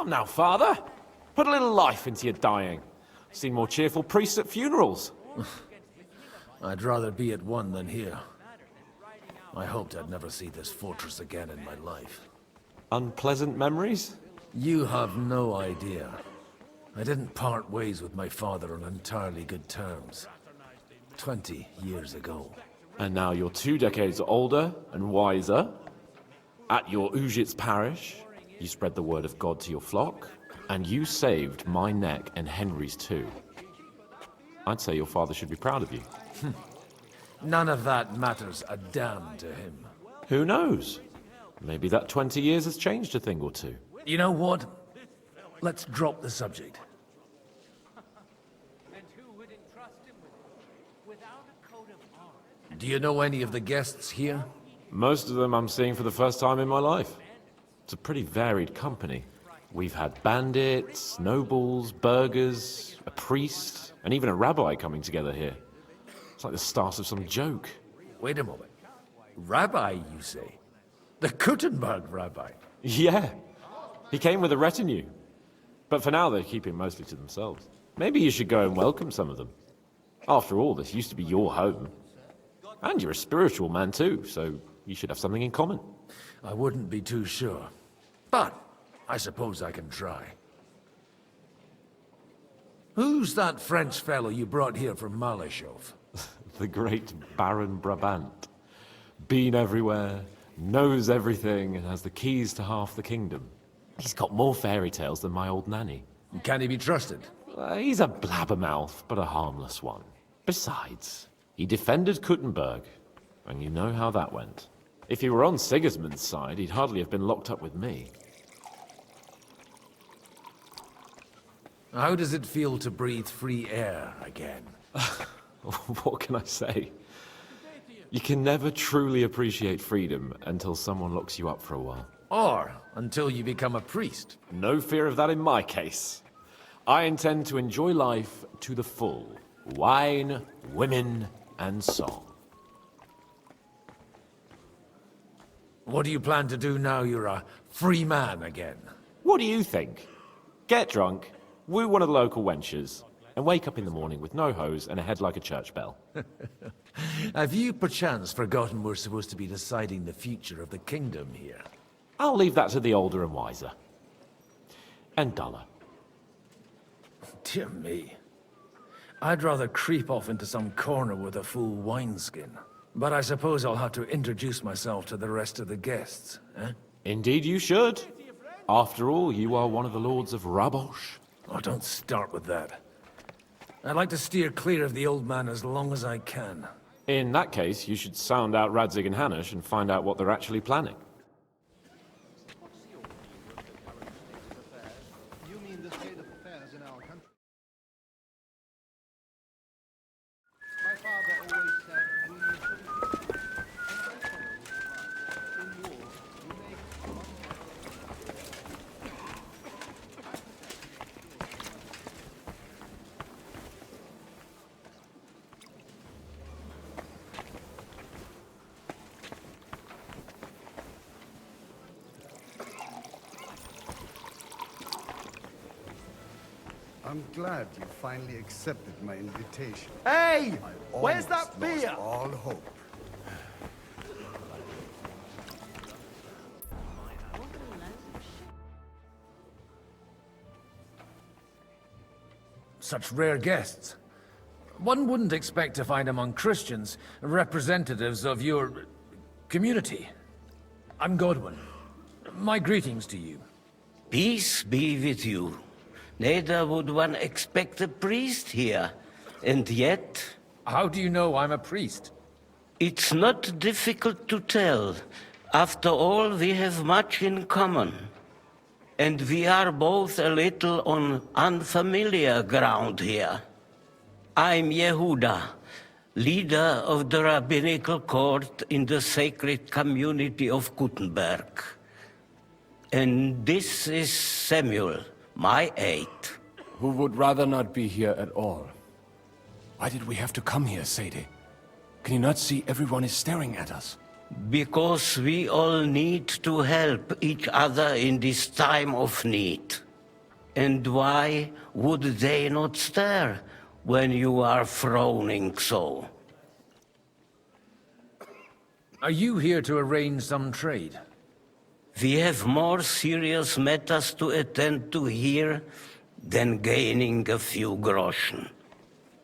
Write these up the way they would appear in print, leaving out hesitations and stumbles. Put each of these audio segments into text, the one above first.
Come now, Father. Put a little life into your dying. I've seen more cheerful priests at funerals. I'd rather be at one than here. I hoped I'd never see this fortress again in my life. Unpleasant memories? You have no idea. I didn't part ways with my father on entirely good terms. 20 years ago. And now you're 2 decades older and wiser. At your Ujit's parish, you spread the word of God to your flock, and you saved my neck and Henry's too. I'd say your father should be proud of you. None of that matters a damn to him. Who knows? Maybe that 20 years has changed a thing or two. You know what? Let's drop the subject. Do you know any of the guests here? Most of them I'm seeing for the first time in my life. It's a pretty varied company. We've had bandits, nobles, burghers, a priest, and even a rabbi coming together here. It's like the start of some joke. Wait a moment. Rabbi, you say? The Gutenberg rabbi? Yeah. He came with a retinue. But for now, they're keeping mostly to themselves. Maybe you should go and welcome some of them. After all, this used to be your home. And you're a spiritual man too, so you should have something in common. I wouldn't be too sure. But I suppose I can try. Who's that French fellow you brought here from Malashov? The great Baron Brabant. Been everywhere, knows everything, and has the keys to half the kingdom. He's got more fairy tales than my old nanny. Can he be trusted? He's a blabbermouth, but a harmless one. Besides, he defended Gutenberg, and you know how that went. If he were on Sigismund's side, he'd hardly have been locked up with me. How does it feel to breathe free air again? What can I say? You can never truly appreciate freedom until someone locks you up for a while. Or until you become a priest. No fear of that in my case. I intend to enjoy life to the full. Wine, women, and song. What do you plan to do now you're a free man again? What do you think? Get drunk, woo one of the local wenches, and wake up in the morning with no hose and a head like a church bell. Have you perchance forgotten we're supposed to be deciding the future of the kingdom here? I'll leave that to the older and wiser. And duller. Dear me. I'd rather creep off into some corner with a full wineskin. But I suppose I'll have to introduce myself to the rest of the guests, eh? Indeed you should. After all, you are one of the lords of Rabosh. Oh, don't start with that. I'd like to steer clear of the old man as long as I can. In that case, you should sound out Radzig and Hanush and find out what they're actually planning. You mean the state of affairs in our country? My father always said we need to be in war, you make I'm glad you finally accepted my invitation. Hey! I Where's almost that beer? lost all hope. Such rare guests. One wouldn't expect to find among Christians representatives of your community. I'm Godwin. My greetings to you. Peace be with you. Neither would one expect a priest here. And yet, How do you know I'm a priest? it's not difficult to tell. After all, we have much in common. And we are both a little on unfamiliar ground here. I'm Yehuda, leader of the rabbinical court in the sacred community of Gutenberg. And this is Samuel, my aide. Who would rather not be here at all. Why did we have to come here, Sadie? Can you not see everyone is staring at us? Because we all need to help each other in this time of need. And why would they not stare when you are frowning so? Are you here to arrange some trade? We have more serious matters to attend to here than gaining a few groschen.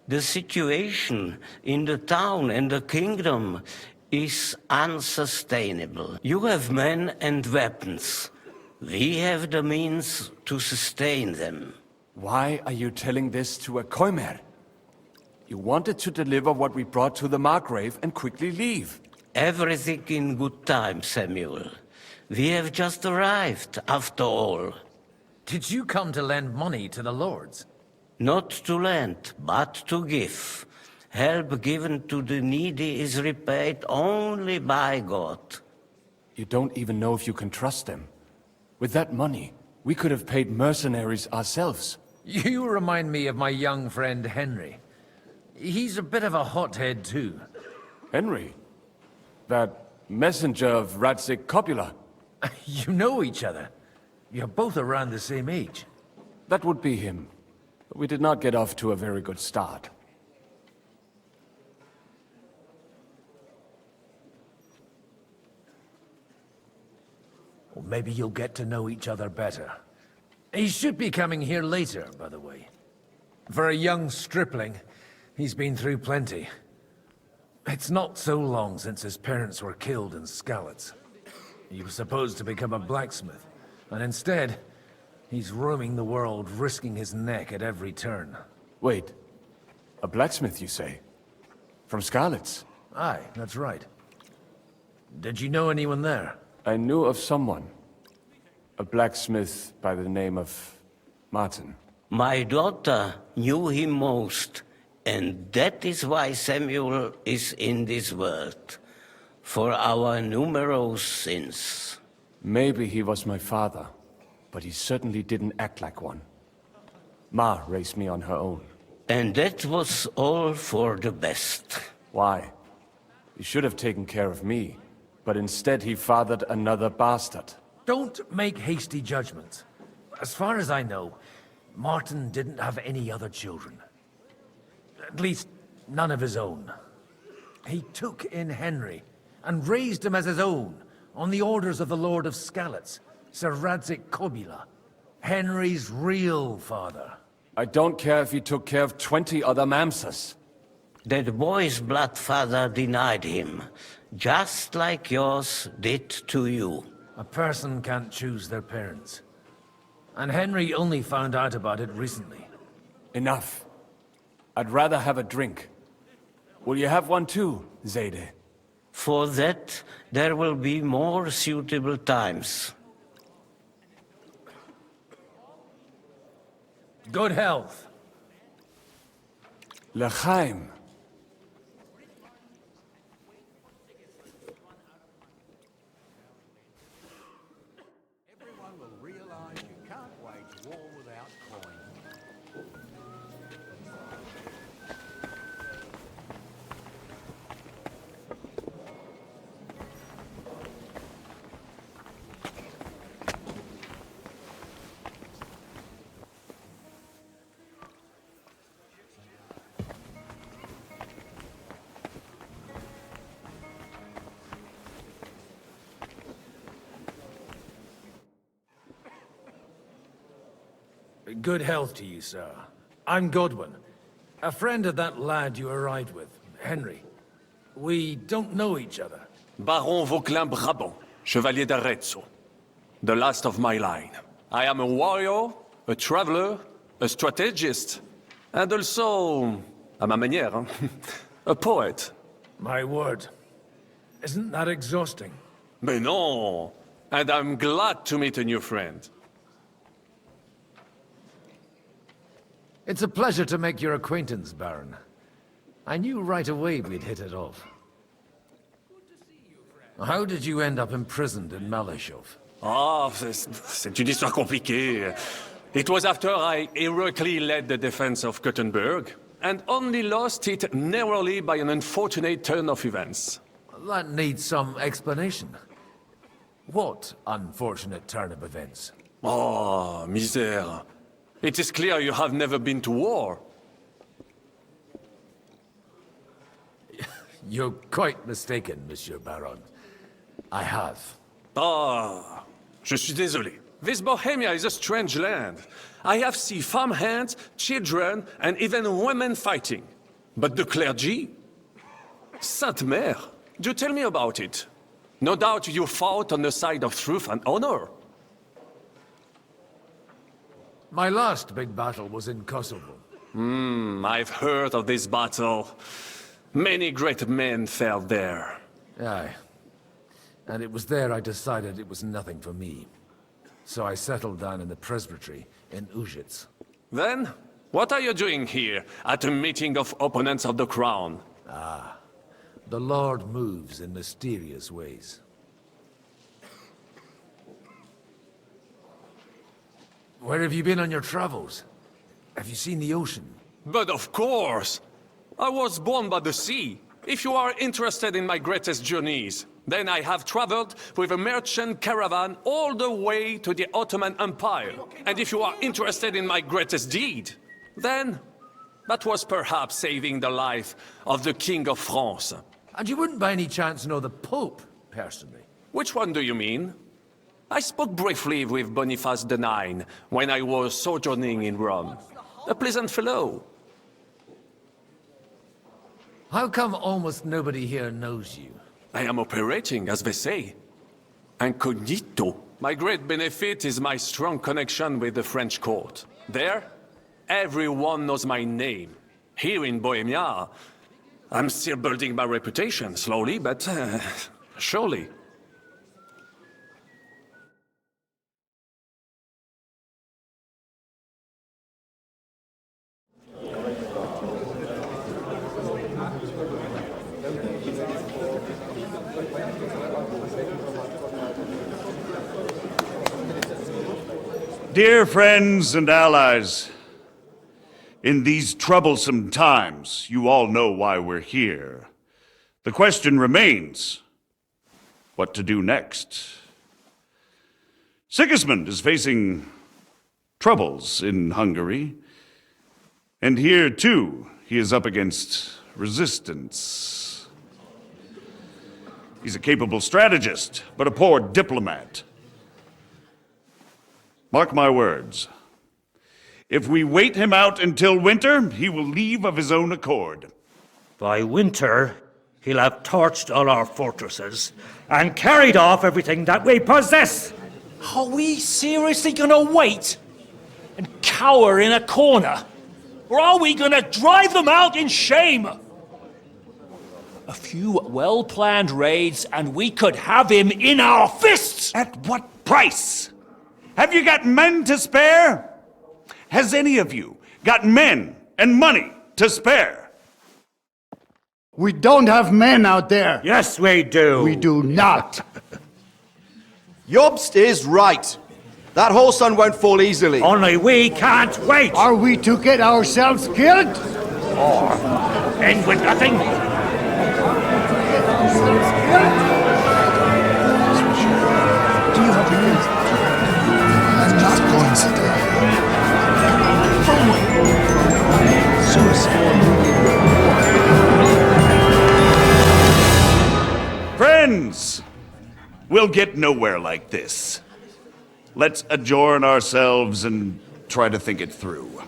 The situation in the town and the kingdom is unsustainable. You have men and weapons. We have the means to sustain them. Why are you telling this to a Koimer? You wanted to deliver what we brought to the Margrave and quickly leave. Everything in good time, Samuel. We have just arrived, after all. Did you come to lend money to the lords? Not to lend, but to give. Help given to the needy is repaid only by God. You don't even know if you can trust them. With that money, we could have paid mercenaries ourselves. You remind me of my young friend Henry. He's a bit of a hothead too. Henry? That messenger of Radzik Copula? You know each other. You're both around the same age. That would be him. But we did not get off to a very good start. Or maybe you'll get to know each other better. He should be coming here later, by the way. For a young stripling, he's been through plenty. It's not so long since his parents were killed in Skalitz. He was supposed to become a blacksmith, and instead, he's roaming the world, risking his neck at every turn. Wait. A blacksmith, you say? From Skalitz? Aye, that's right. Did you know anyone there? I knew of someone. A blacksmith by the name of Martin. My daughter knew him most, and that is why Samuel is in this world. For our numerous sins. Maybe he was my father, but he certainly didn't act like one. Ma raised me on her own. And that was all for the best. Why? He should have taken care of me, but instead he fathered another bastard. Don't make hasty judgments. As far as I know, Martin didn't have any other children. At least, none of his own. He took in Henry, and raised him as his own, on the orders of the Lord of Skalitz, Sir Radzik Copula, Henry's real father. I don't care if he took care of 20 other mamsas. That boy's blood father denied him, just like yours did to you. A person can't choose their parents. And Henry only found out about it recently. Enough. I'd rather have a drink. Will you have one too, Zayde? For that, there will be more suitable times. Good health. L'chaim. Everyone will realize you can't wage war without coin. Good health to you, sir. I'm Godwin, a friend of that lad you arrived with, Henry. We don't know each other. Baron Vauquelin Brabant, Chevalier d'Arezzo. The last of my line. I am a warrior, a traveler, a strategist, and also, à ma manière, a poet. My word. Isn't that exhausting? Mais non! And I'm glad to meet a new friend. It's a pleasure to make your acquaintance, Baron. I knew right away we'd hit it off. How did you end up imprisoned in Malashov? Ah, c'est une histoire compliquée. It was after I heroically led the defense of Gothenburg, and only lost it narrowly by an unfortunate turn of events. That needs some explanation. What unfortunate turn of events? Oh, misère. It is clear you have never been to war. You're quite mistaken, Monsieur Baron. I have. Ah, je suis désolé. This Bohemia is a strange land. I have seen farmhands, children, and even women fighting. But the clergy? Sainte Mère, do tell me about it. No doubt you fought on the side of truth and honor. My last big battle was in Kosovo. I've heard of this battle. Many great men fell there. Aye. And it was there I decided it was nothing for me. So I settled down in the presbytery in Ujits. Then, what are you doing here at a meeting of opponents of the crown? The Lord moves in mysterious ways. Where have you been on your travels? Have you seen the ocean? But of course! I was born by the sea. If you are interested in my greatest journeys, then I have traveled with a merchant caravan all the way to the Ottoman Empire. And if you are interested in my greatest deed, then that was perhaps saving the life of the King of France. And you wouldn't by any chance know the Pope, personally? Which one do you mean? I spoke briefly with Boniface IX when I was sojourning in Rome. A pleasant fellow. How come almost nobody here knows you? I am operating, as they say. Incognito. My great benefit is my strong connection with the French court. There, everyone knows my name. Here in Bohemia, I'm still building my reputation, slowly, but surely. Dear friends and allies, in these troublesome times, you all know why we're here. The question remains, what to do next? Sigismund is facing troubles in Hungary, and here, too, he is up against resistance. He's a capable strategist, but a poor diplomat. Mark my words. If we wait him out until winter, he will leave of his own accord. By winter, he'll have torched all our fortresses and carried off everything that we possess. Are we seriously gonna wait and cower in a corner? Or are we gonna drive them out in shame? A few well-planned raids and we could have him in our fists! At what price? Have you got men to spare? Has any of you got men and money to spare? We don't have men out there. Yes, we do. We do not. Jobst is right. That horse son won't fall easily. Only we can't wait. Are we to get ourselves killed? Or end with nothing. Do you have news? I'm not going to die. Friends, we'll get nowhere like this. Let's adjourn ourselves and try to think it through.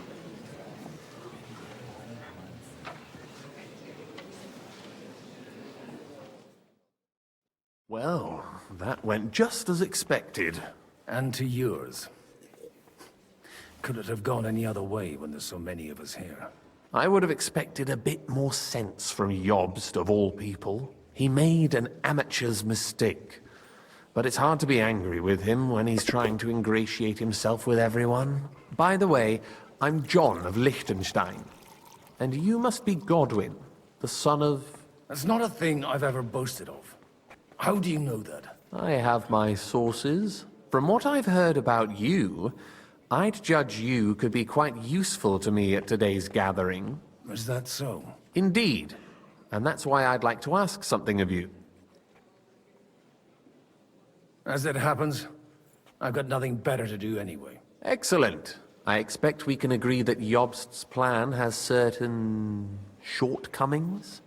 Well, that went just as expected. And to yours. Could it have gone any other way when there's so many of us here? I would have expected a bit more sense from Jobst, of all people. He made an amateur's mistake. But it's hard to be angry with him when he's trying to ingratiate himself with everyone. By the way, I'm John of Liechtenstein. And you must be Godwin, the son of... That's not a thing I've ever boasted of. How do you know that? I have my sources. From what I've heard about you, I'd judge you could be quite useful to me at today's gathering. Is that so? Indeed. And that's why I'd like to ask something of you. As it happens, I've got nothing better to do anyway. Excellent. I expect we can agree that Jobst's plan has certain shortcomings.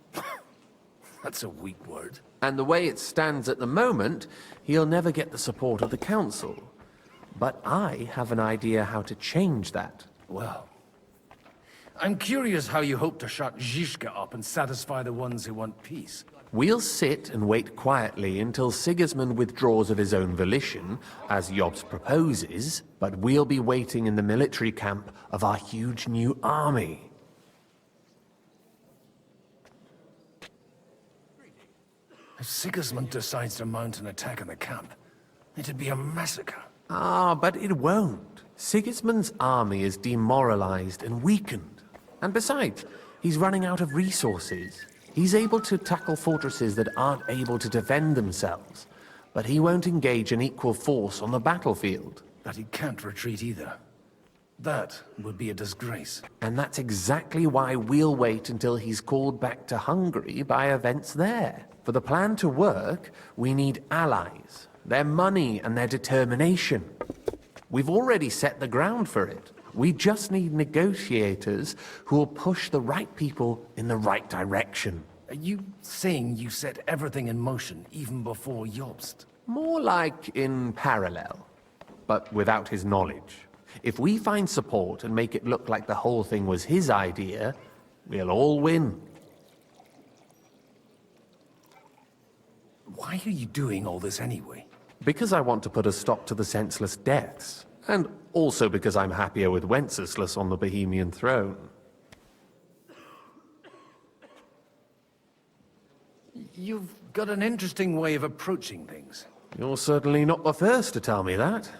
That's a weak word. And the way it stands at the moment, he'll never get the support of the council. But I have an idea how to change that. Well, I'm curious how you hope to shut Zizka up and satisfy the ones who want peace. We'll sit and wait quietly until Sigismund withdraws of his own volition, as Jobst proposes, but we'll be waiting in the military camp of our huge new army. If Sigismund decides to mount an attack on the camp, it'd be a massacre. Ah, but it won't. Sigismund's army is demoralized and weakened. And besides, he's running out of resources. He's able to tackle fortresses that aren't able to defend themselves, but he won't engage an equal force on the battlefield. But he can't retreat either. That would be a disgrace. And that's exactly why we'll wait until he's called back to Hungary by events there. For the plan to work, we need allies, their money and their determination. We've already set the ground for it. We just need negotiators who will push the right people in the right direction. Are you saying you set everything in motion even before Jobst? More like in parallel, but without his knowledge. If we find support and make it look like the whole thing was his idea, we'll all win. Why are you doing all this anyway? Because I want to put a stop to the senseless deaths. And also because I'm happier with Wenceslas on the Bohemian throne. You've got an interesting way of approaching things. You're certainly not the first to tell me that.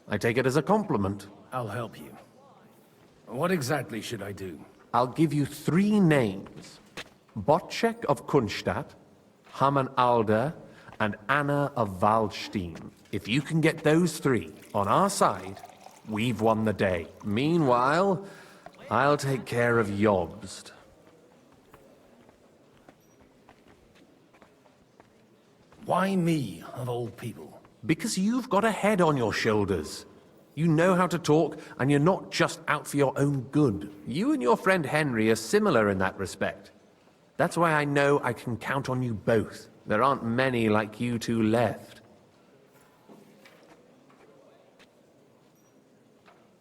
I take it as a compliment. I'll help you. What exactly should I do? I'll give you 3 names. Botchek of Kunstadt, Haman Alder, and Anna of Waldstein. If you can get those 3 on our side, we've won the day. Meanwhile, I'll take care of Jobst. Why me, of all people? Because you've got a head on your shoulders. You know how to talk, and you're not just out for your own good. You and your friend Henry are similar in that respect. That's why I know I can count on you both. There aren't many like you two left.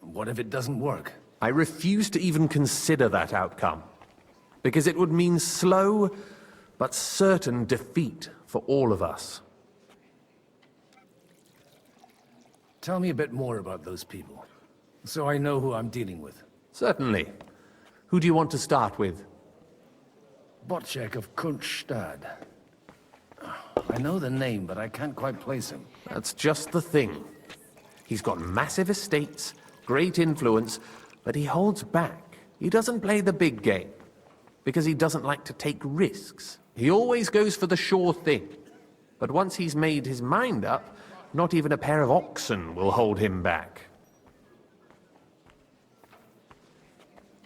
What if it doesn't work? I refuse to even consider that outcome. Because it would mean slow, but certain defeat for all of us. Tell me a bit more about those people, so I know who I'm dealing with. Certainly. Who do you want to start with? Botchek of Kunststadt. I know the name, but I can't quite place him. That's just the thing. He's got massive estates, great influence, but he holds back. He doesn't play the big game, because he doesn't like to take risks. He always goes for the sure thing. But once he's made his mind up, not even a pair of oxen will hold him back.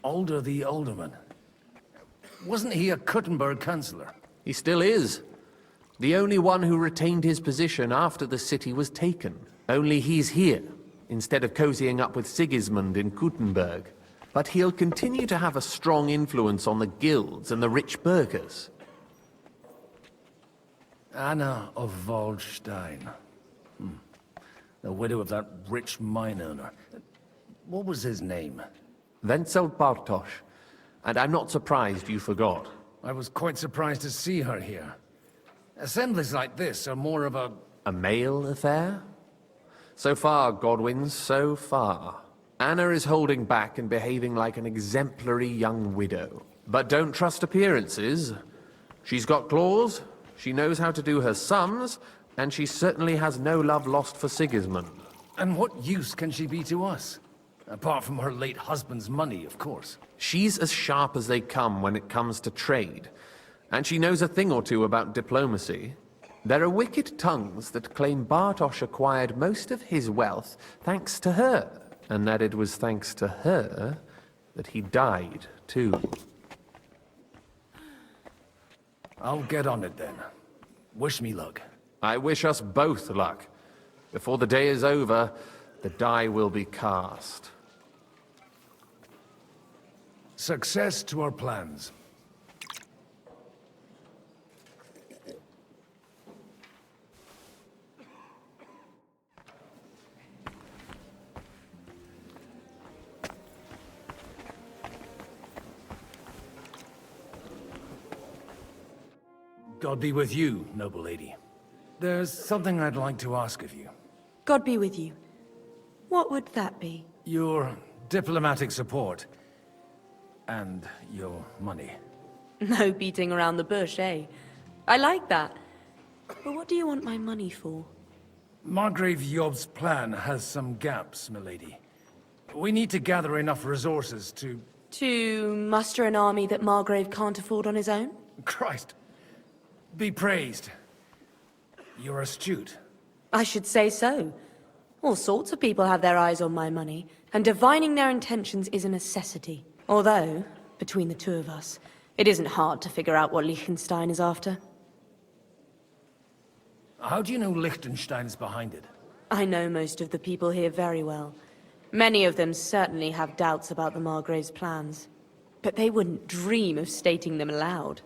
Alder the Alderman. Wasn't he a Kuttenberg councillor? He still is. The only one who retained his position after the city was taken. Only he's here, instead of cozying up with Sigismund in Kuttenberg. But he'll continue to have a strong influence on the guilds and the rich burghers. Anna of Waldstein. The widow of that rich mine owner. What was his name? Wenzel Bartosz. And I'm not surprised you forgot. I was quite surprised to see her here. Assemblies like this are more of a... A male affair? So far, Godwin, so far. Anna is holding back and behaving like an exemplary young widow. But don't trust appearances. She's got claws, she knows how to do her sums, and she certainly has no love lost for Sigismund. And what use can she be to us? Apart from her late husband's money, of course. She's as sharp as they come when it comes to trade. And she knows a thing or two about diplomacy. There are wicked tongues that claim Bartosz acquired most of his wealth thanks to her, and that it was thanks to her that he died, too. I'll get on it then. Wish me luck. I wish us both luck. Before the day is over, the die will be cast. Success to our plans. God be with you, noble lady. There's something I'd like to ask of you. God be with you. What would that be? Your diplomatic support. And your money. No beating around the bush, eh? I like that. But what do you want my money for? Margrave Yob's plan has some gaps, milady. We need to gather enough resources to... To muster an army that Margrave can't afford on his own? Christ. Be praised. You're astute. I should say so. All sorts of people have their eyes on my money, and divining their intentions is a necessity. Although, between the two of us, it isn't hard to figure out what Liechtenstein is after. How do you know Liechtenstein's behind it? I know most of the people here very well. Many of them certainly have doubts about the Margrave's plans. But they wouldn't dream of stating them aloud.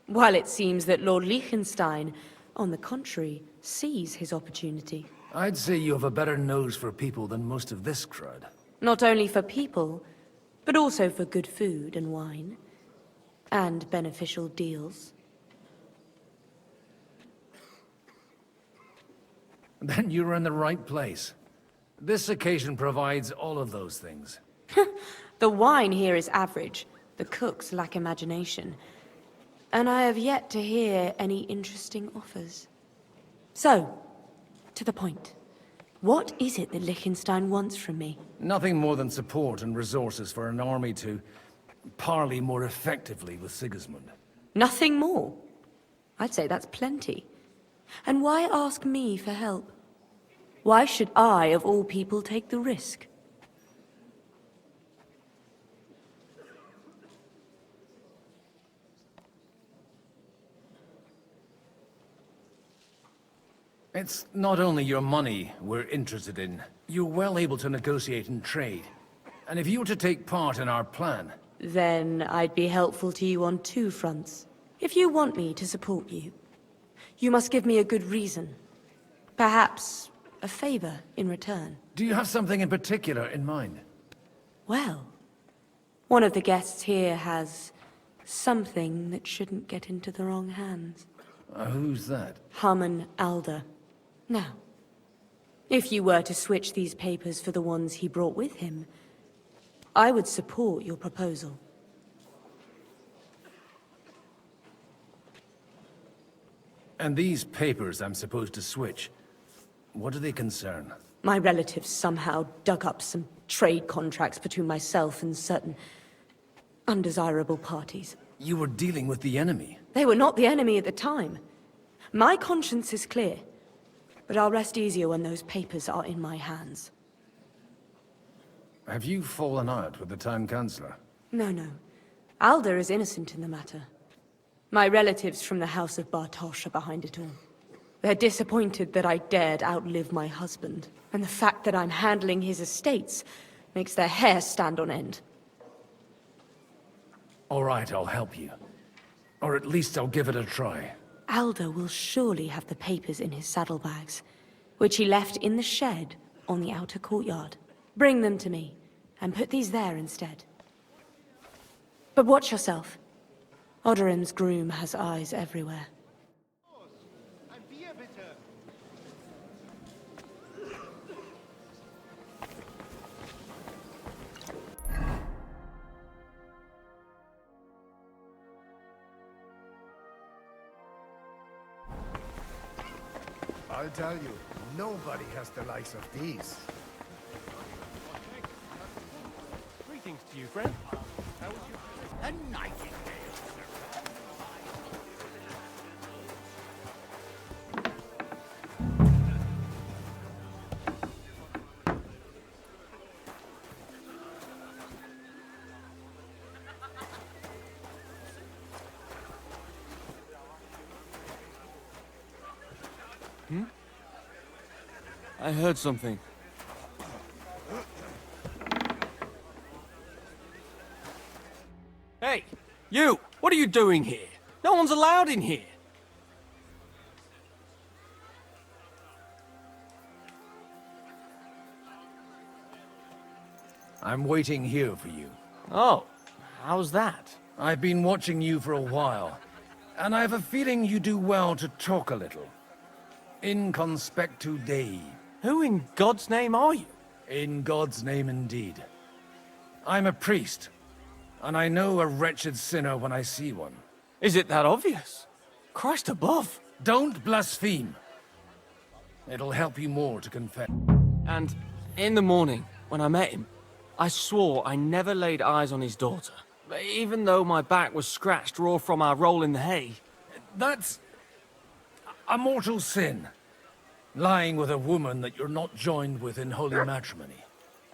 While it seems that Lord Liechtenstein, on the contrary, sees his opportunity. I'd say you have a better nose for people than most of this crowd. Not only for people, but also for good food and wine. And beneficial deals. Then you're in the right place. This occasion provides all of those things. The wine here is average. The cooks lack imagination. And I have yet to hear any interesting offers. So, to the point. What is it that Liechtenstein wants from me? Nothing more than support and resources for an army to parley more effectively with Sigismund. Nothing more? I'd say that's plenty. And why ask me for help? Why should I, of all people, take the risk? It's not only your money we're interested in. You're well able to negotiate and trade. And if you were to take part in our plan... Then I'd be helpful to you on two fronts. If you want me to support you, you must give me a good reason. Perhaps a favor in return. Do you have something in particular in mind? Well, one of the guests here has something that shouldn't get into the wrong hands. Who's that? Harman Alder. Now, if you were to switch these papers for the ones he brought with him, I would support your proposal. And these papers I'm supposed to switch, what do they concern? My relatives somehow dug up some trade contracts between myself and certain undesirable parties. You were dealing with the enemy. They were not the enemy at the time. My conscience is clear, but I'll rest easier when those papers are in my hands. Have you fallen out with the town councillor? No. Alder is innocent in the matter. My relatives from the House of Bartosz are behind it all. They're disappointed that I dared outlive my husband, and the fact that I'm handling his estates makes their hair stand on end. All right, I'll help you. Or at least I'll give it a try. Alder will surely have the papers in his saddlebags, which he left in the shed on the outer courtyard. Bring them to me, and put these there instead. But watch yourself. Odorim's groom has eyes everywhere. And beer bitte. I'll tell you, nobody has the likes of these. Greetings to you, friend. How was your... A nightingale. I heard something. You! What are you doing here? No one's allowed in here. I'm waiting here for you. Oh, how's that? I've been watching you for a while, and I have a feeling you do well to talk a little. In conspectu Dei. Who in God's name are you? In God's name indeed. I'm a priest, and I know a wretched sinner when I see one. Is it that obvious? Christ above. Don't blaspheme. It'll help you more to confess. And in the morning, when I met him, I swore I never laid eyes on his daughter. Even though my back was scratched raw from our roll in the hay. That's a mortal sin. Lying with a woman that you're not joined with in holy matrimony.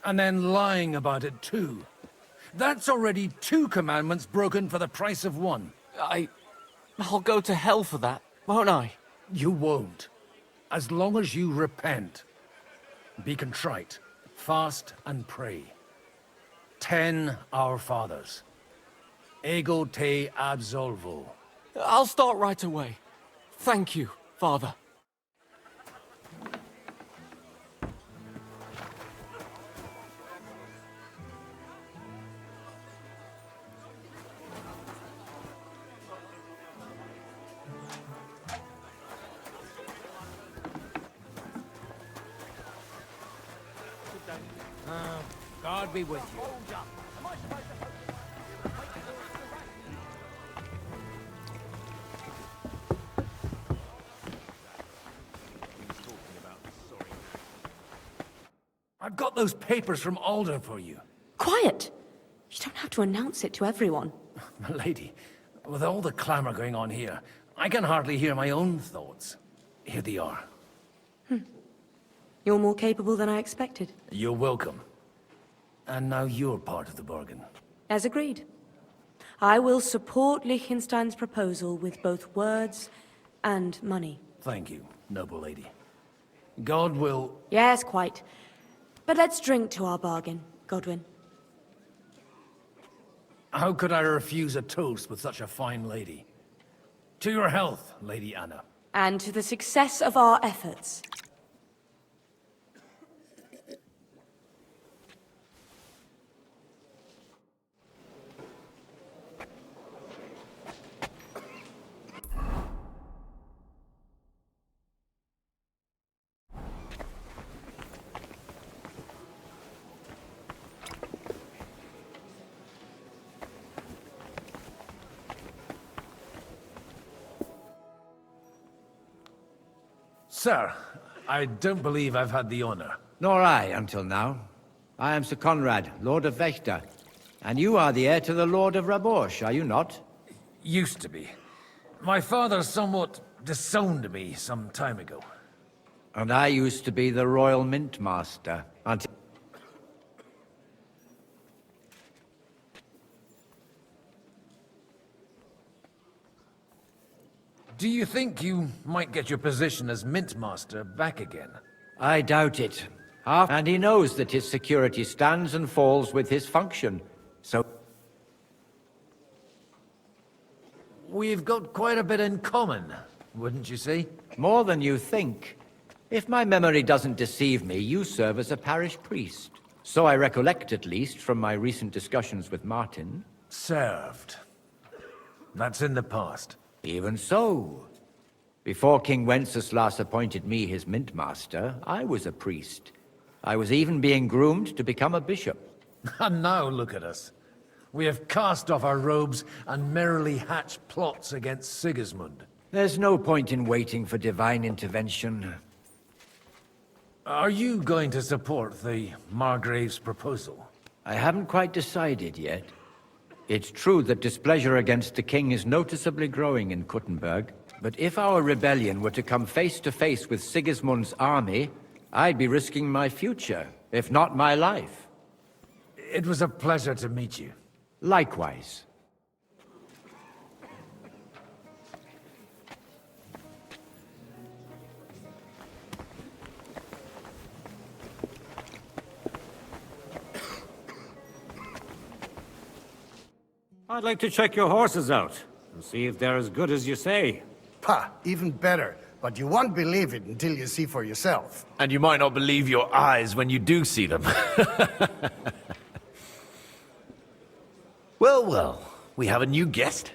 And then lying about it too. That's already 2 commandments broken for the price of 1. I'll go to hell for that, won't I? You won't. As long as you repent. Be contrite, fast and pray. 10 Our Fathers. Ego te absolvo. I'll start right away. Thank you, Father. God be with you. I've got those papers from Alder for you. Quiet! You don't have to announce it to everyone. Milady, with all the clamor going on here, I can hardly hear my own thoughts. Here they are. You're more capable than I expected. You're welcome. And now you're part of the bargain. As agreed. I will support Liechtenstein's proposal with both words and money. Thank you, noble lady. God will... Yes, quite. But let's drink to our bargain, Godwin. How could I refuse a toast with such a fine lady? To your health, Lady Anna. And to the success of our efforts. Sir, I don't believe I've had the honor. Nor I, until now. I am Sir Conrad, Lord of Wächter. And you are the heir to the Lord of Rabosh, are you not? Used to be. My father somewhat disowned me some time ago. And I used to be the Royal Mint Master, until... Do you think you might get your position as Mint Master back again? I doubt it. And he knows that his security stands and falls with his function. So... We've got quite a bit in common, wouldn't you say? More than you think. If my memory doesn't deceive me, you serve as a parish priest. So I recollect, at least, from my recent discussions with Martin. Served. That's in the past. Even so. Before King Wenceslas appointed me his mint master, I was a priest. I was even being groomed to become a bishop. And now look at us. We have cast off our robes and merrily hatched plots against Sigismund. There's no point in waiting for divine intervention. Are you going to support the Margrave's proposal? I haven't quite decided yet. It's true that displeasure against the king is noticeably growing in Kuttenberg, but if our rebellion were to come face to face with Sigismund's army, I'd be risking my future, if not my life. It was a pleasure to meet you. Likewise. I'd like to check your horses out and see if they're as good as you say. Pah, even better. But you won't believe it until you see for yourself. And you might not believe your eyes when you do see them. Well, well, we have a new guest.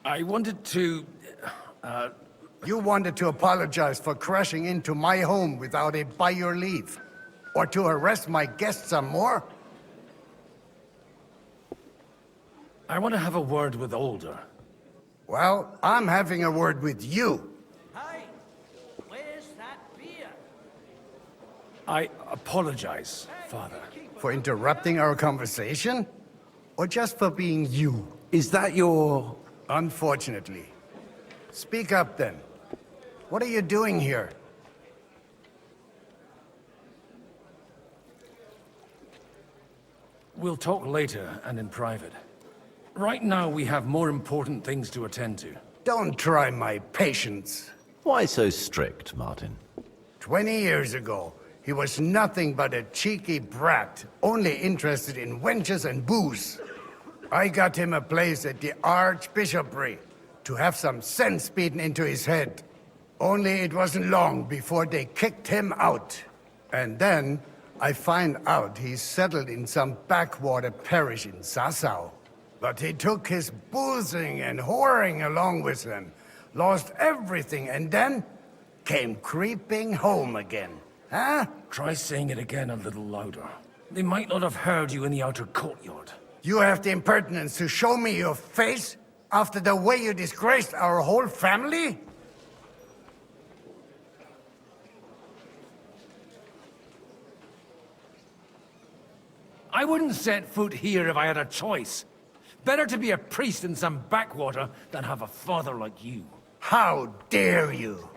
I wanted to... You wanted to apologize for crashing into my home without a by your leave. Or to harass my guests some more? I want to have a word with Older. Well, I'm having a word with you. Hey, where's that beer? I apologize, Father. For interrupting our conversation? Or just for being you? Is that your... Unfortunately. Speak up then. What are you doing here? We'll talk later and in private. Right now, we have more important things to attend to. Don't try my patience. Why so strict, Martin? 20 years ago, he was nothing but a cheeky brat, only interested in wenches and booze. I got him a place at the Archbishopric to have some sense beaten into his head. Only it wasn't long before they kicked him out. And then I find out he's settled in some backwater parish in Sassau. But he took his boozing and whoring along with him, lost everything, and then came creeping home again. Huh? Try saying it again a little louder. They might not have heard you in the outer courtyard. You have the impertinence to show me your face after the way you disgraced our whole family? I wouldn't set foot here if I had a choice. Better to be a priest in some backwater than have a father like you. How dare you?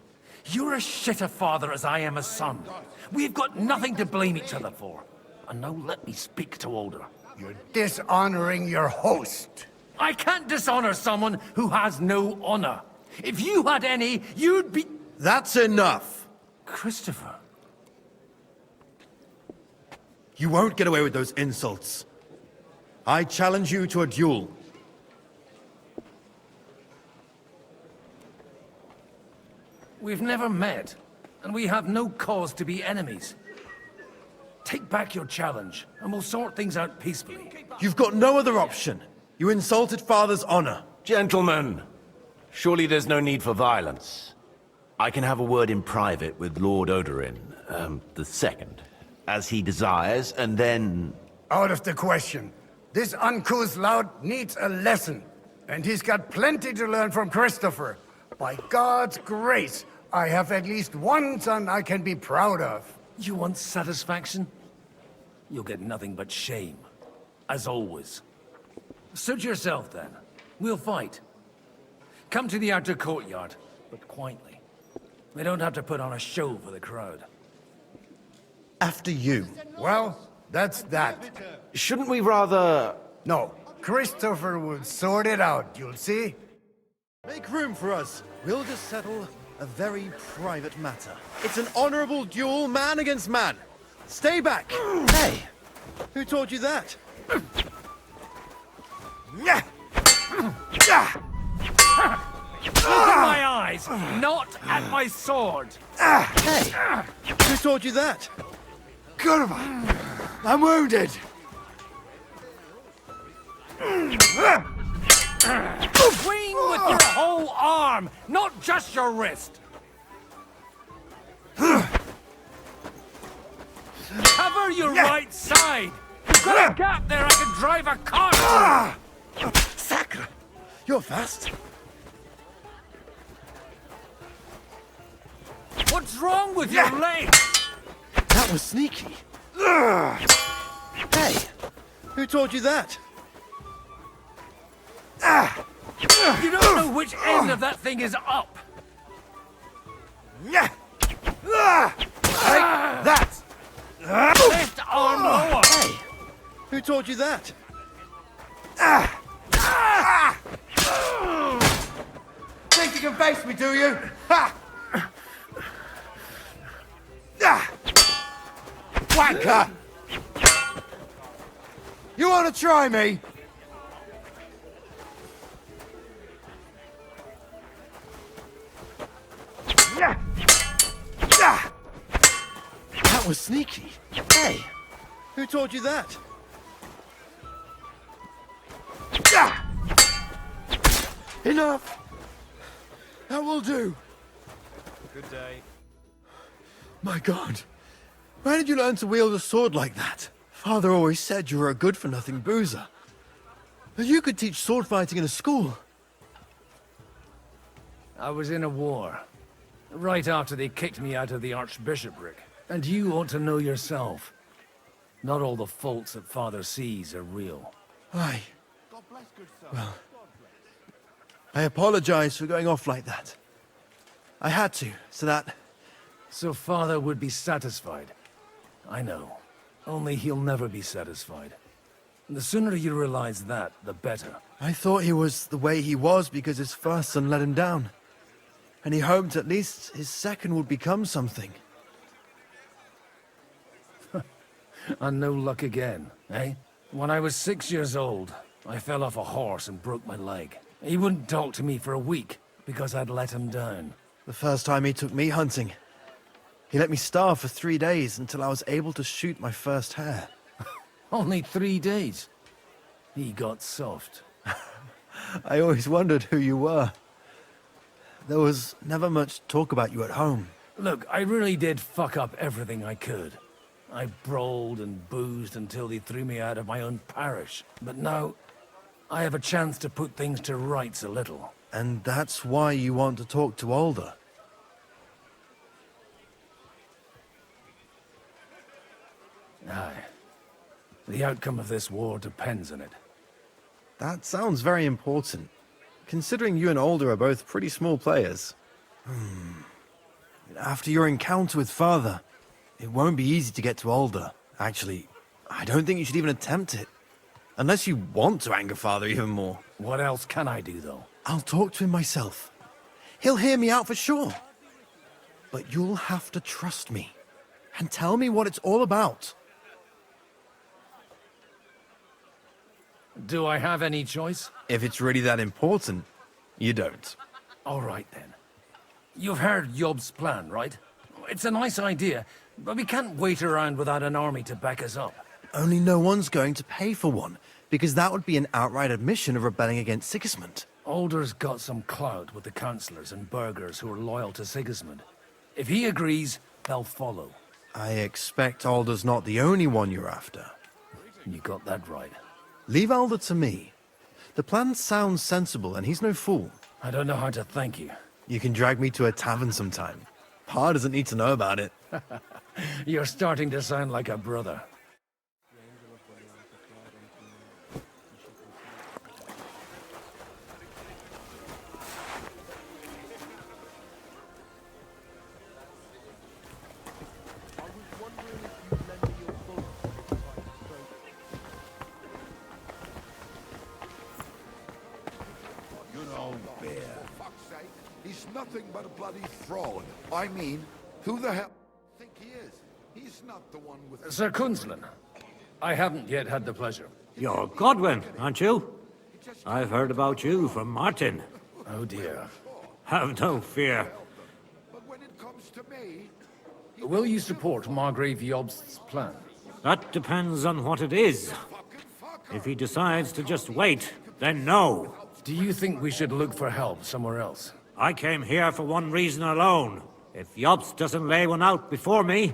You're as shit a father as I am a son. We've got nothing to blame each other for. And now let me speak to Older. You're dishonoring your host. I can't dishonor someone who has no honor. If you had any, you'd be... That's enough. Christopher. You won't get away with those insults. I challenge you to a duel. We've never met, and we have no cause to be enemies. Take back your challenge, and we'll sort things out peacefully. You've got no other option. You insulted Father's honor. Gentlemen, surely there's no need for violence. I can have a word in private with Lord Odorin, the second, as he desires, and then... Out of the question. This uncouth lout needs a lesson, and he's got plenty to learn from Christopher. By God's grace, I have at least one son I can be proud of. You want satisfaction? You'll get nothing but shame. As always. Suit yourself, then. We'll fight. Come to the outer courtyard, but quietly. We don't have to put on a show for the crowd. After you. Well, that's that. Shouldn't we rather... No, Christopher will sort it out, you'll see. Make room for us. We'll just settle a very private matter. It's an honorable duel, man against man. Stay back. Hey, who taught you that? Look in my eyes, not at my sword. Hey, who taught you that? Kurva! I'm wounded! Swing with your whole arm, not just your wrist. Cover your right side. You've got a gap there I can drive a car through. Sacre! You're fast. What's wrong with your leg? That was sneaky. Hey, who taught you that? You don't know which end of that thing is up. Like that. Left arm lower. Hey, who taught you that? Think you can face me, do you? Ha! Wanker! You want to try me? That was sneaky. Hey, who taught you that? Enough! That will do. Good day. My God. Where did you learn to wield a sword like that? Father always said you were a good-for-nothing boozer. But you could teach sword fighting in a school. I was in a war. Right after they kicked me out of the archbishopric. And you ought to know yourself. Not all the faults that Father sees are real. Aye. Well, I apologize for going off like that. I had to, so that... So Father would be satisfied. I know. Only he'll never be satisfied. The sooner you realize that, the better. I thought he was the way he was because his first son let him down. And he hoped at least his second would become something. And no luck again, eh? When I was 6 years old, I fell off a horse and broke my leg. He wouldn't talk to me for a week because I'd let him down. The first time he took me hunting, he let me starve for 3 days until I was able to shoot my first hare. Only 3 days. He got soft. I always wondered who you were. There was never much talk about you at home. Look, I really did fuck up everything I could. I brawled and boozed until they threw me out of my own parish. But now, I have a chance to put things to rights a little. And that's why you want to talk to Alder. Aye. The outcome of this war depends on it. That sounds very important, considering you and Alder are both pretty small players. After your encounter with Father, it won't be easy to get to Alder. Actually, I don't think you should even attempt it. Unless you want to anger Father even more. What else can I do, though? I'll talk to him myself. He'll hear me out for sure. But you'll have to trust me and tell me what it's all about. Do I have any choice? If it's really that important, you don't. All right, then. You've heard Yob's plan, right? It's a nice idea, but we can't wait around without an army to back us up. Only no one's going to pay for one, because that would be an outright admission of rebelling against Sigismund. Alder's got some clout with the councillors and burghers who are loyal to Sigismund. If he agrees, they'll follow. I expect Alder's not the only one you're after. You got that right. Leave Alder to me. The plan sounds sensible, and he's no fool. I don't know how to thank you. You can drag me to a tavern sometime. Pa doesn't need to know about it. You're starting to sound like a brother. He's nothing but a bloody fraud. I mean, who the hell think he is? He's not the one with... Sir Kunzlin, I haven't yet had the pleasure. You're Godwin, aren't you? I've heard about you from Martin. Oh dear. Have no fear. But when it comes to me... Will you support Margrave Yobst's plan? That depends on what it is. If he decides to just wait, then no. Do you think we should look for help somewhere else? I came here for one reason alone. If Jobst doesn't lay one out before me...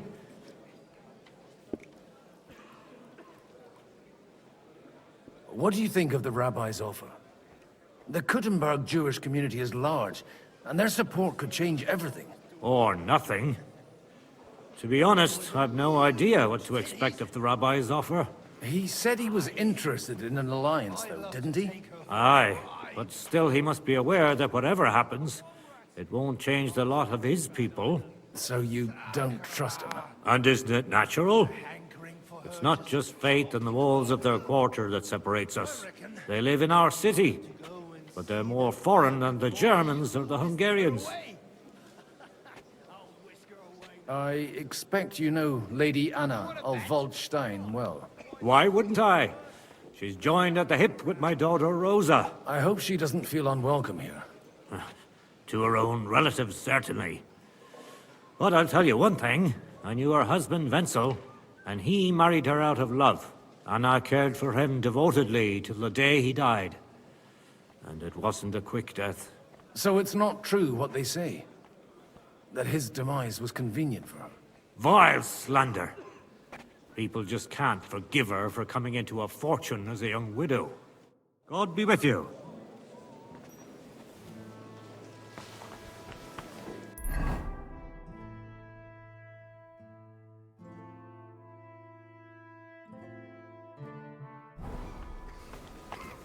What do you think of the rabbi's offer? The Kuttenberg Jewish community is large, and their support could change everything. Or nothing. To be honest, I've no idea what to expect of the rabbi's offer. He said he was interested in an alliance, though, didn't he? Aye, but still he must be aware that whatever happens, it won't change the lot of his people. So you don't trust him? And isn't it natural? It's not just fate and the walls of their quarter that separates us. They live in our city, but they're more foreign than the Germans or the Hungarians. I expect you know Lady Anna of Waldstein well. Why wouldn't I? She's joined at the hip with my daughter Rosa. I hope she doesn't feel unwelcome here. To her own relatives, certainly. But I'll tell you one thing. I knew her husband, Wenzel, and he married her out of love. Anna cared for him devotedly till the day he died. And it wasn't a quick death. So it's not true what they say? That his demise was convenient for her? Vile slander. People just can't forgive her for coming into a fortune as a young widow. God be with you.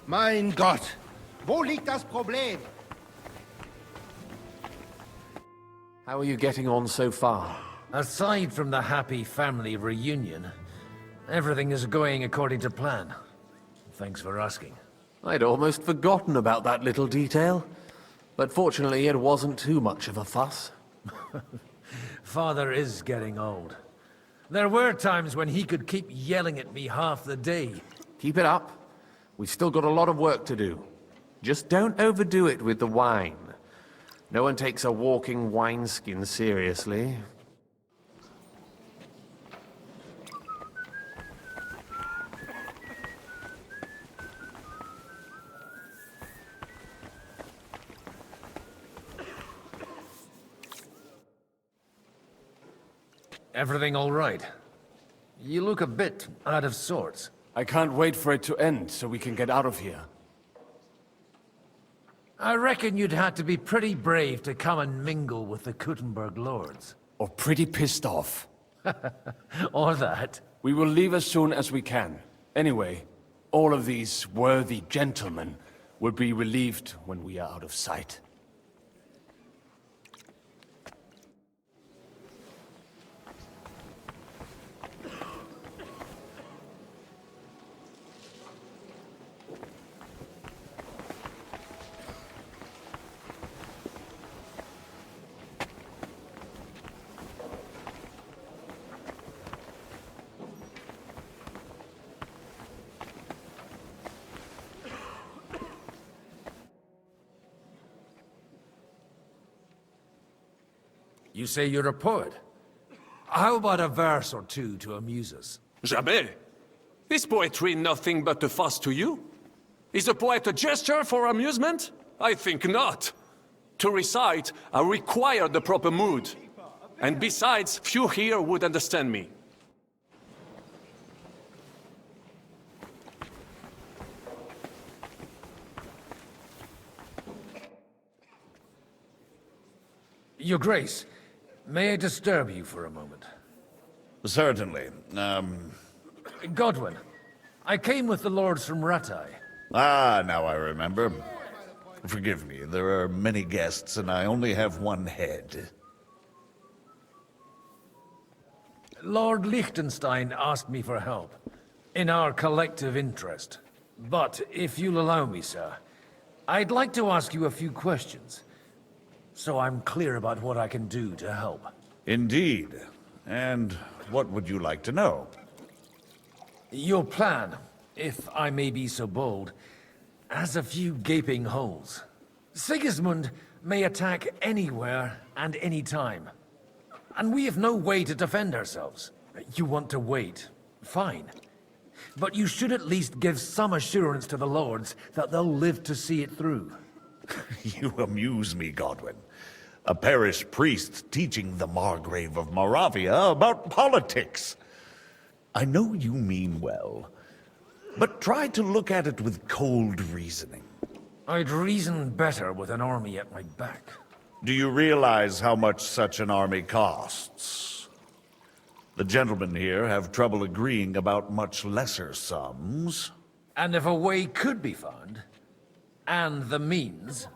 Mein Gott! Wo liegt das Problem? How are you getting on so far? Aside from the happy family reunion, everything is going according to plan. Thanks for asking. I'd almost forgotten about that little detail. But fortunately, it wasn't too much of a fuss. Father is getting old. There were times when he could keep yelling at me half the day. Keep it up. We've still got a lot of work to do. Just don't overdo it with the wine. No one takes a walking wineskin seriously. Everything all right? You look a bit out of sorts. I can't wait for it to end so we can get out of here. I reckon you'd have to be pretty brave to come and mingle with the Kuttenberg lords. Or pretty pissed off. Or that. We will leave as soon as we can. Anyway, all of these worthy gentlemen will be relieved when we are out of sight. You say you're a poet. How about a verse or two to amuse us? Jamais. Is poetry nothing but a fuss to you? Is a poet a gesture for amusement? I think not. To recite, I require the proper mood. And besides, few here would understand me. Your Grace, may I disturb you for a moment? Certainly. Godwin, I came with the lords from Rattay. Ah, now I remember. Forgive me, there are many guests, and I only have one head. Lord Liechtenstein asked me for help, in our collective interest. But if you'll allow me, sir, I'd like to ask you a few questions, so I'm clear about what I can do to help. Indeed. And what would you like to know? Your plan, if I may be so bold, has a few gaping holes. Sigismund may attack anywhere and any time. And we have no way to defend ourselves. You want to wait. Fine. But you should at least give some assurance to the lords that they'll live to see it through. You amuse me, Godwin. A parish priest teaching the Margrave of Moravia about politics. I know you mean well, but try to look at it with cold reasoning. I'd reason better with an army at my back. Do you realize how much such an army costs? The gentlemen here have trouble agreeing about much lesser sums. And if a way could be found, and the means...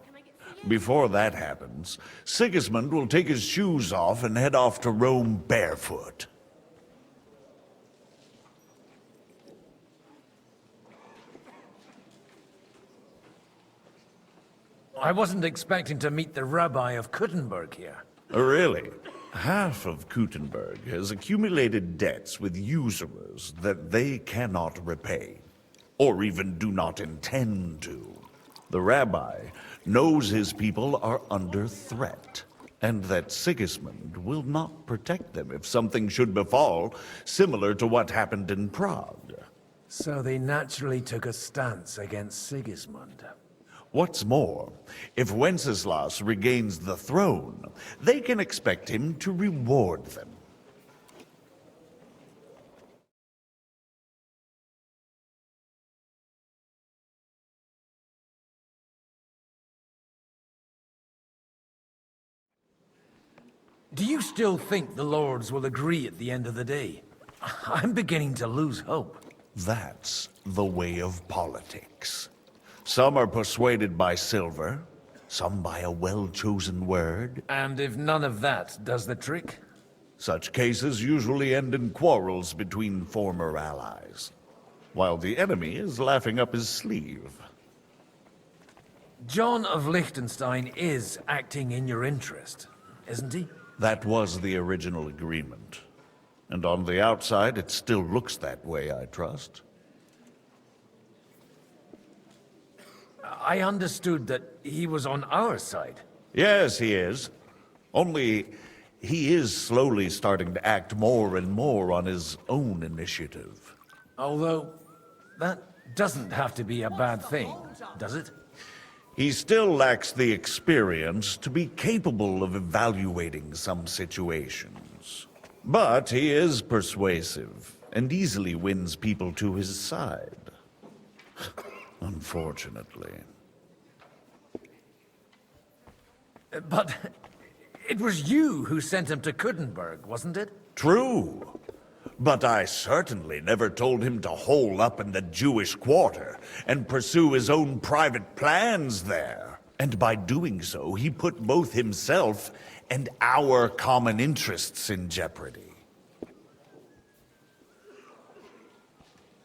Before that happens, Sigismund will take his shoes off and head off to Rome barefoot. I wasn't expecting to meet the Rabbi of Kuttenberg here. Really? Half of Kuttenberg has accumulated debts with usurers that they cannot repay, or even do not intend to. The rabbi knows his people are under threat, and that Sigismund will not protect them if something should befall, similar to what happened in Prague. So they naturally took a stance against Sigismund. What's more, if Wenceslas regains the throne, they can expect him to reward them. Do you still think the lords will agree at the end of the day? I'm beginning to lose hope. That's the way of politics. Some are persuaded by silver, some by a well-chosen word. And if none of that does the trick? Such cases usually end in quarrels between former allies, while the enemy is laughing up his sleeve. John of Liechtenstein is acting in your interest, isn't he? That was the original agreement. And on the outside, it still looks that way, I trust. I understood that he was on our side. Yes, he is. Only, he is slowly starting to act more and more on his own initiative. Although, that doesn't have to be a bad thing, does it? He still lacks the experience to be capable of evaluating some situations. But he is persuasive, and easily wins people to his side. Unfortunately. But it was you who sent him to Kuttenberg, wasn't it? True. But I certainly never told him to hole up in the Jewish quarter and pursue his own private plans there. And by doing so, he put both himself and our common interests in jeopardy.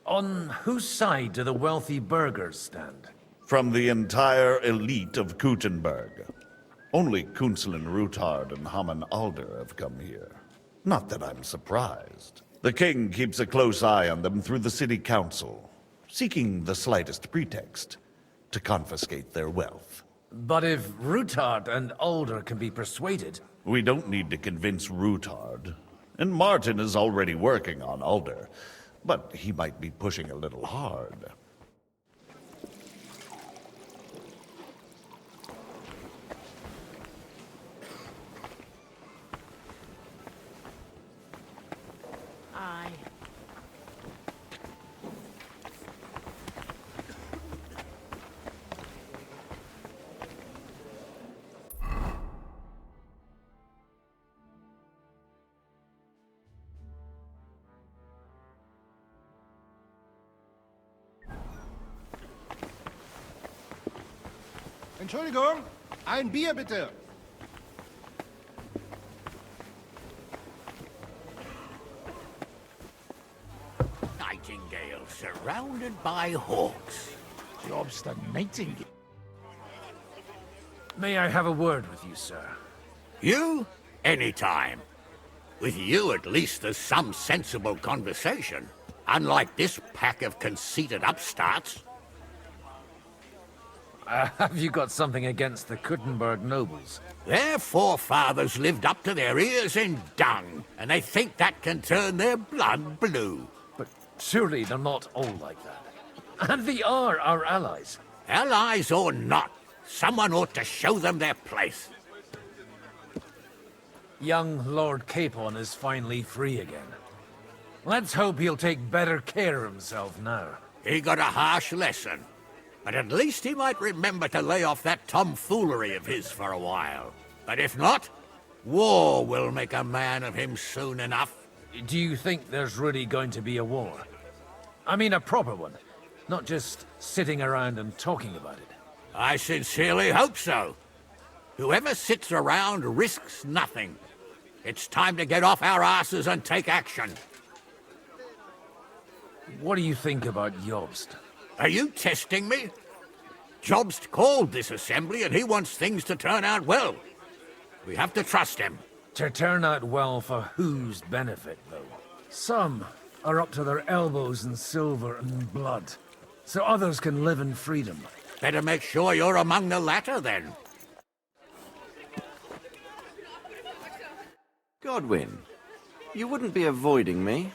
On whose side do the wealthy burghers stand? From the entire elite of Kuttenberg. Only Kunzelin Ruthard and Haman Alder have come here. Not that I'm surprised. The king keeps a close eye on them through the city council, seeking the slightest pretext to confiscate their wealth. But if Ruthard and Alder can be persuaded... We don't need to convince Ruthard. And Martin is already working on Alder. But he might be pushing a little hard. Aye. Entschuldigung, ein Bier bitte. Nightingale surrounded by hawks. Job's the nightingale. May I have a word with you, sir? You? Anytime. With you, at least, there's some sensible conversation. Unlike this pack of conceited upstarts. Have you got something against the Kuttenberg nobles? Their forefathers lived up to their ears in dung, and they think that can turn their blood blue. But surely they're not all like that. And they are our allies. Allies or not, someone ought to show them their place. Young Lord Capon is finally free again. Let's hope he'll take better care of himself now. He got a harsh lesson. But at least he might remember to lay off that tomfoolery of his for a while. But if not, war will make a man of him soon enough. Do you think there's really going to be a war? I mean a proper one, not just sitting around and talking about it. I sincerely hope so. Whoever sits around risks nothing. It's time to get off our asses and take action. What do you think about Jobst? Are you testing me? Jobst called this assembly and he wants things to turn out well. We have to trust him. To turn out well for whose benefit, though? Some are up to their elbows in silver and blood, so others can live in freedom. Better make sure you're among the latter, then. Godwin, you wouldn't be avoiding me.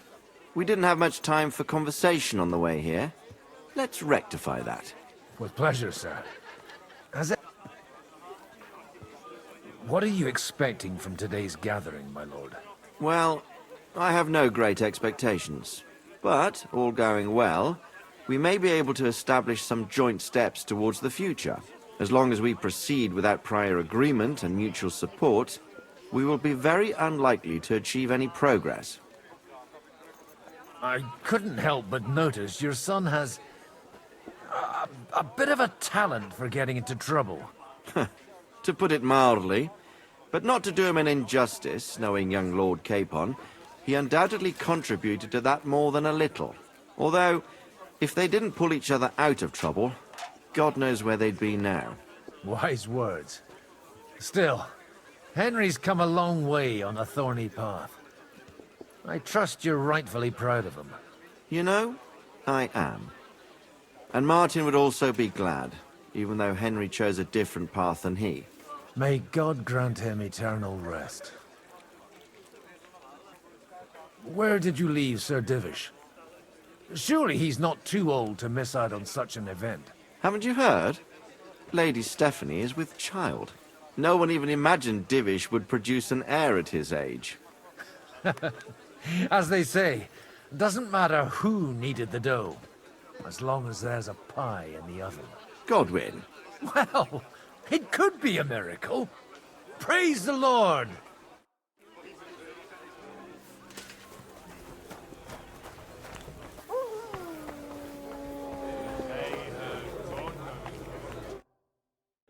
We didn't have much time for conversation on the way here. Let's rectify that. With pleasure, sir. What are you expecting from today's gathering, my lord? Well, I have no great expectations. But, all going well, we may be able to establish some joint steps towards the future. As long as we proceed without prior agreement and mutual support, we will be very unlikely to achieve any progress. I couldn't help but notice your son has a bit of a talent for getting into trouble. To put it mildly, but not to do him an injustice, knowing young Lord Capon, he undoubtedly contributed to that more than a little. Although, if they didn't pull each other out of trouble, God knows where they'd be now. Wise words. Still, Henry's come a long way on a thorny path. I trust you're rightfully proud of him. You know, I am. And Martin would also be glad, even though Henry chose a different path than he. May God grant him eternal rest. Where did you leave Sir Divish? Surely he's not too old to miss out on such an event. Haven't you heard? Lady Stephanie is with child. No one even imagined Divish would produce an heir at his age. As they say, doesn't matter who kneaded the dough, as long as there's a pie in the oven. Godwin. Well, it could be a miracle. Praise the Lord!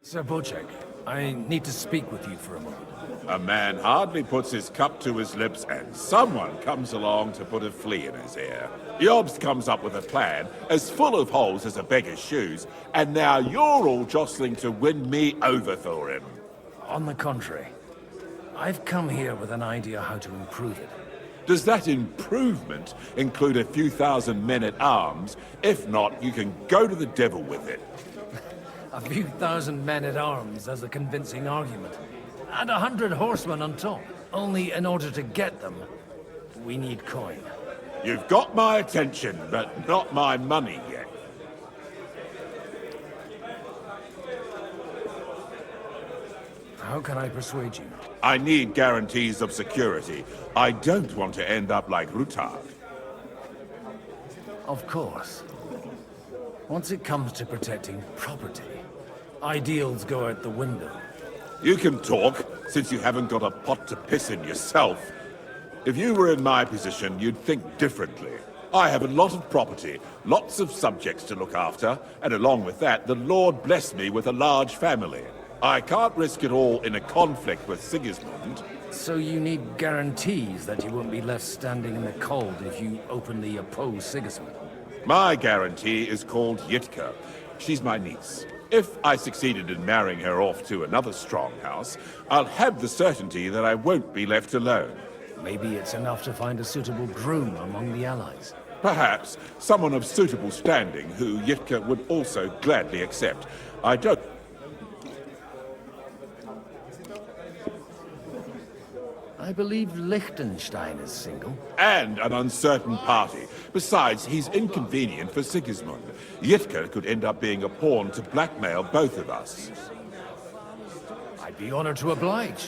Sir Bocek, I need to speak with you for a moment. A man hardly puts his cup to his lips and someone comes along to put a flea in his ear. Yobs comes up with a plan as full of holes as a beggar's shoes, and now you're all jostling to win me over for him. On the contrary, I've come here with an idea how to improve it. Does that improvement include a few thousand men-at-arms? If not, you can go to the devil with it. A few thousand men-at-arms as a convincing argument. And 100 horsemen on top. Only in order to get them, we need coin. You've got my attention, but not my money yet. How can I persuade you? I need guarantees of security. I don't want to end up like Rutard. Of course. Once it comes to protecting property, ideals go out the window. You can talk, since you haven't got a pot to piss in yourself. If you were in my position, you'd think differently. I have a lot of property, lots of subjects to look after, and along with that, the Lord blessed me with a large family. I can't risk it all in a conflict with Sigismund. So you need guarantees that you won't be left standing in the cold if you openly oppose Sigismund? My guarantee is called Yitka. She's my niece. If I succeeded in marrying her off to another strong house, I'll have the certainty that I won't be left alone. Maybe it's enough to find a suitable groom among the allies. Perhaps someone of suitable standing who Yitka would also gladly accept. I don't... I believe Liechtenstein is single. And an uncertain party. Besides, he's inconvenient for Sigismund. Yitka could end up being a pawn to blackmail both of us. I'd be honored to oblige.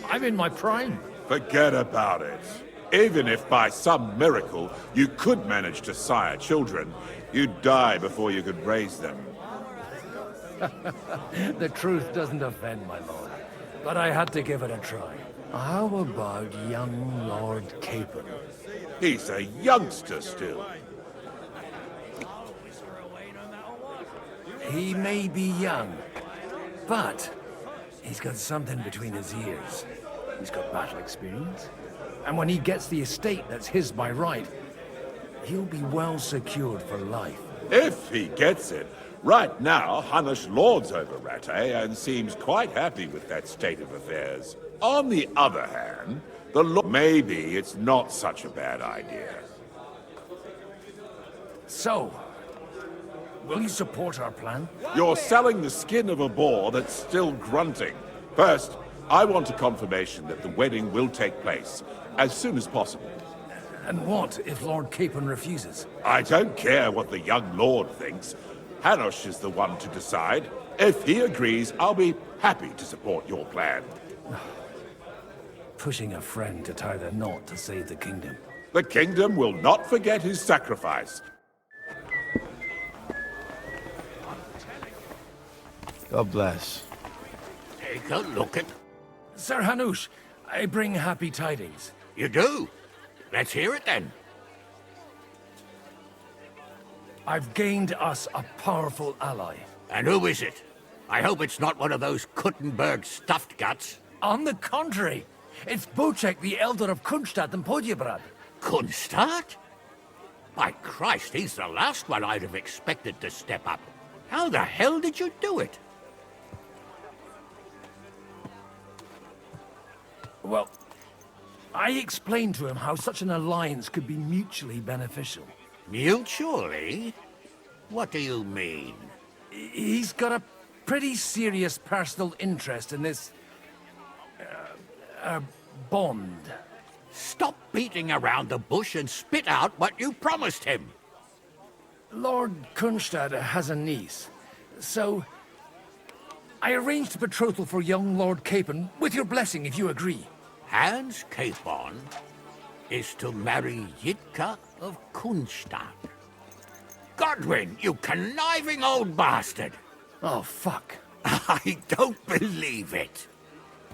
I'm in my prime. Forget about it. Even if by some miracle you could manage to sire children, you'd die before you could raise them. The truth doesn't offend, my lord. But I had to give it a try. How about young Lord Capon? He's a youngster still. He may be young, but he's got something between his ears. He's got battle experience. And when he gets the estate that's his by right, he'll be well secured for life. If he gets it. Right now, Hanush lords over Rattay and seems quite happy with that state of affairs. On the other hand, maybe it's not such a bad idea. So, will you support our plan? You're selling the skin of a boar that's still grunting. First, I want a confirmation that the wedding will take place as soon as possible. And what if Lord Capon refuses? I don't care what the young lord thinks. Hanush is the one to decide. If he agrees, I'll be happy to support your plan. Pushing a friend to tie the knot to save the kingdom. The kingdom will not forget his sacrifice. God bless. Take a look at... Sir Hanush, I bring happy tidings. You do? Let's hear it then. I've gained us a powerful ally. And who is it? I hope it's not one of those Kuttenberg stuffed guts. On the contrary, it's Bocek, the elder of Kunstadt and Podjebrad. Kunstadt? By Christ, he's the last one I'd have expected to step up. How the hell did you do it? Well, I explained to him how such an alliance could be mutually beneficial. Mutually? What do you mean? He's got a pretty serious personal interest in this... bond. Stop beating around the bush and spit out what you promised him. Lord Kunstad has a niece, so... I arranged a betrothal for young Lord Capon, with your blessing if you agree. Hans Capon is to marry Yitka of Kunstadt. Godwin, you conniving old bastard! Oh, fuck. I don't believe it.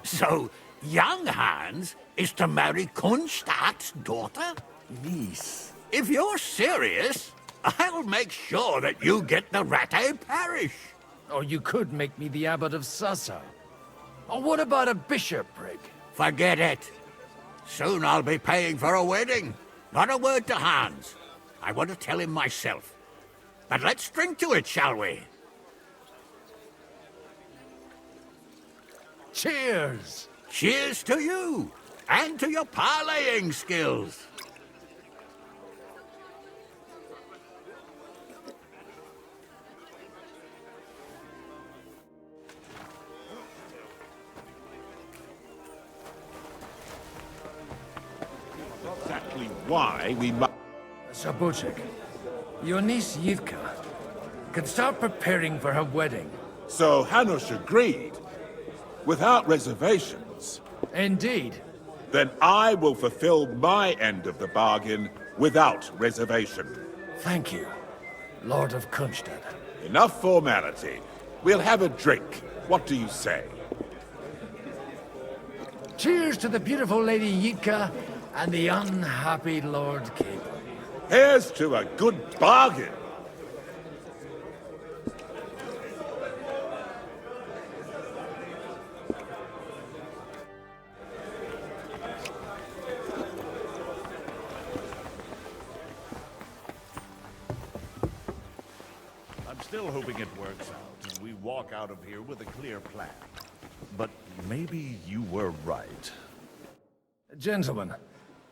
So, young Hans is to marry Kunstadt's daughter? Niece. If you're serious, I'll make sure that you get the Rattay parish. Or you could make me the abbot of Sassa. Or what about a bishopric? Forget it. Soon I'll be paying for a wedding. Not a word to Hans. I want to tell him myself. But let's drink to it, shall we? Cheers! Cheers to you, and to your parleying skills. Exactly why we must... Sir Bocek, your niece Yitka can start preparing for her wedding. So Hanush agreed, without reservations. Indeed. Then I will fulfill my end of the bargain without reservation. Thank you, Lord of Kunstad. Enough formality. We'll have a drink. What do you say? Cheers to the beautiful Lady Yitka and the unhappy Lord Capon. Here's to a good bargain. I'm still hoping it works out and we walk out of here with a clear plan. But maybe you were right. Gentlemen,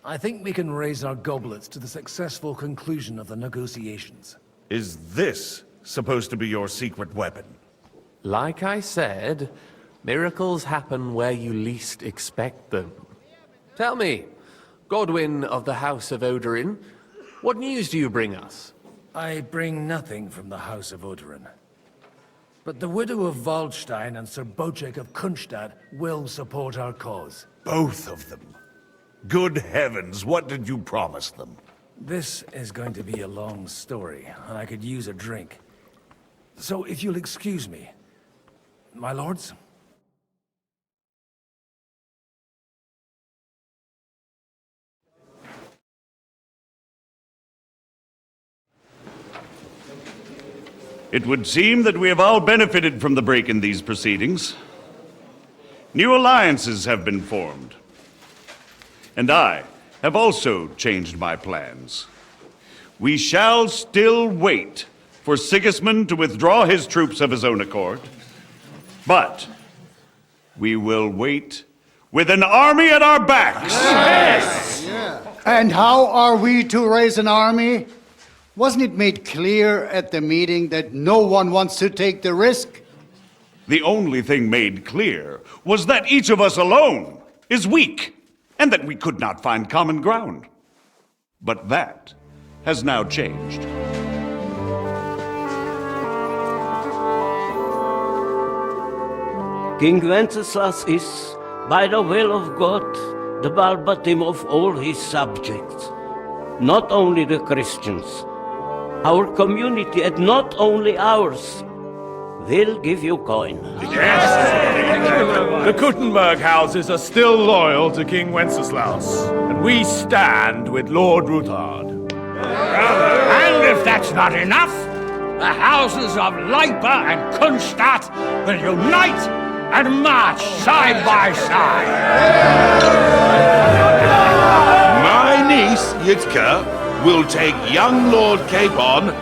I think we can raise our goblets to the successful conclusion of the negotiations. Is this supposed to be your secret weapon? Like I said, miracles happen where you least expect them. Tell me, Godwin of the House of Odorin, what news do you bring us? I bring nothing from the House of Odorin. But the widow of Waldstein and Sir Bocek of Kunstad will support our cause. Both of them? Good heavens, what did you promise them? This is going to be a long story, and I could use a drink. So if you'll excuse me, my lords? It would seem that we have all benefited from the break in these proceedings. New alliances have been formed. And I have also changed my plans. We shall still wait for Sigismund to withdraw his troops of his own accord, but we will wait with an army at our backs. Yes! And how are we to raise an army? Wasn't it made clear at the meeting that no one wants to take the risk? The only thing made clear was that each of us alone is weak, and that we could not find common ground. But that has now changed. King Wenceslas is, by the will of God, the balbatim of all his subjects. Not only the Christians, our community, and not only ours, will give you coin. The Kuttenberg houses are still loyal to King Wenceslas, and we stand with Lord Ruthard. And if that's not enough, the houses of Leipa and Kunstadt will unite and march side by side. My niece, Yitka, will take young Lord Capon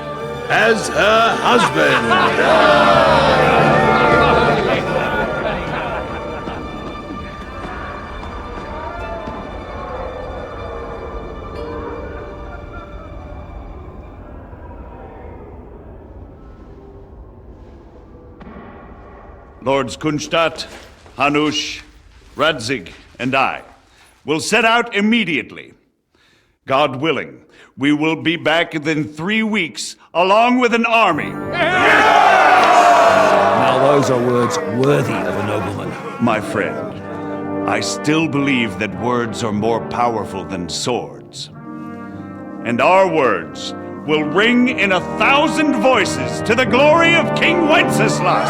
as her husband. Lords Kunstadt, Hanush, Radzig, and I will set out immediately. God willing, we will be back within 3 weeks, along with an army. Now those are words worthy of a nobleman. My friend, I still believe that words are more powerful than swords. And our words will ring in 1,000 voices to the glory of King Wenceslas!